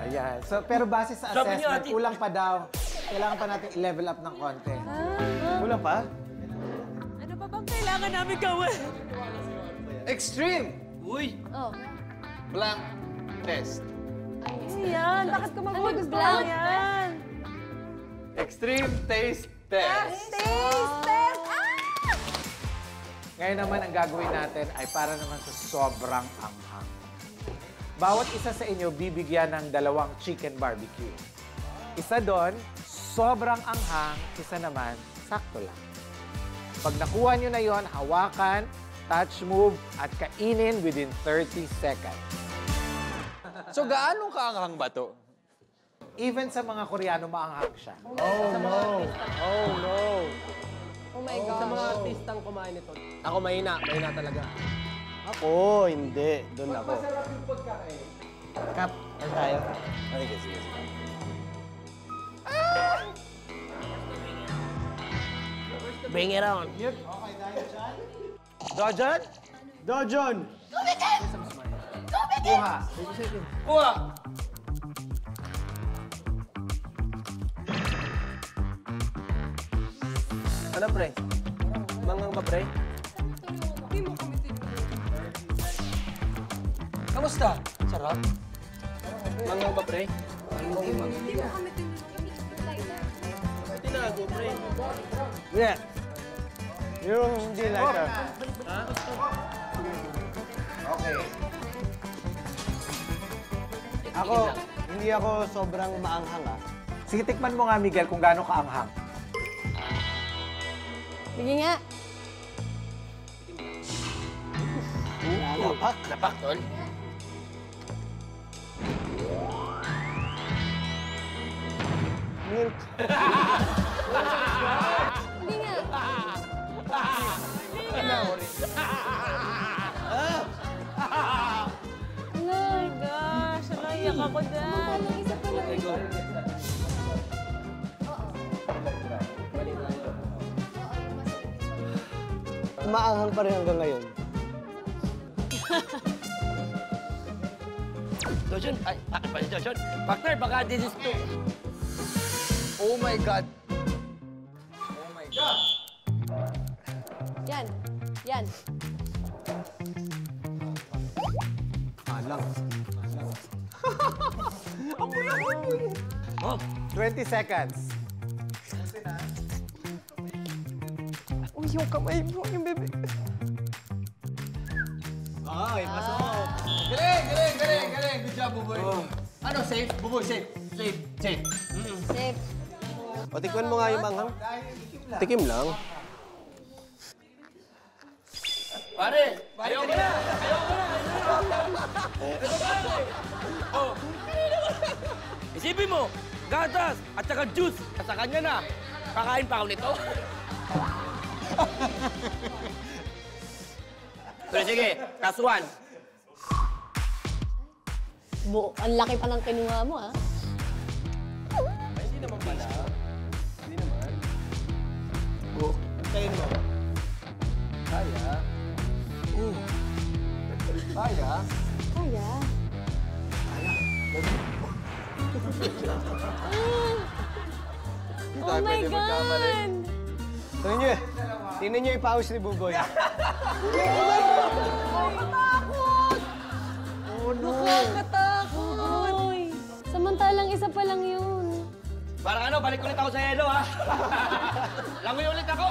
Ayan. So, pero base sa assessment, kulang pa daw. Kailangan pa natin i-level up ng konti. Kulang pa? Ano pa bang kailangan namin gawin? Extreme! Uy! Oh. Blank test. Yan, bakit ko magugustuhan yan? Extreme taste test. Taste test! Ngayon naman, ang gagawin natin ay para naman sa sobrang anghang. Bawat isa sa inyo bibigyan ng 2 chicken barbecue. Isa doon, sobrang anghang. Isa naman, sakto lang. Pag nakuha nyo na yon, hawakan, touch move, at kainin within 30 seconds. So, gaano kaanghang ba to? Even sa mga Koreano, maanghang siya. Oh, no. Oh, no. Oh my Sa gosh. mga artistang kumain ito. Ako mahina. Mahina talaga. Ako, hindi. Doon ako. Masarap yung pagkain. Kap, ano tayo? Sige, sige. Bring it on. Okay, dahil dyan. Dojon? Dojon! Kuha. Kuha! Ano, pre? Mangang ba, pre? Kamusta? Sarap. Mangang ba, pre? Tinago, pre. Yeah. Yung hindi like that. Okay. Hindi ako sobrang maanghang, ah. Sige, tikman mo nga, Miguel, kung gaano kaanghang. Sige nga. Napak. Napak, tol. Milk. Sige nga. Oh my gosh, naiyak ako dyan. Parang isa pa lang. Maanghang pa rin hanggang ngayon. Dojon, ay, pa ni Dojon. Partner, baka this is too. Oh my God. Oh my God. Yan. Yan. Alang. 20 seconds. Uy, yung kamay mo, yung bebe. Ay, pasok. Galing, galing, galing, galing. Good job, Buboy. Ano, safe? Buboy, safe. Safe, safe. Safe. O, tikman mo nga yung manghang. Tikim lang. Pare, ayaw ko na. Ayaw ko na. Ito pare. Oh. Isipin mo, gatas at saka juice. At sa kanya na. Kakain pa ako nito. Pero sige, kasuan. Ang laki pa ng kinuha mo, ah. Hindi naman pala. Hindi naman. Antayin mo. Kaya. Kaya. Kaya. Oh my God! Tingnan niyo yung pawis ni Buboy. Nakakatakot! Oh, no. Nakakatakot! Samantalang isa pa lang yun. Parang ano, balik ulit ako sa yelo, ha? Langoy ulit ako.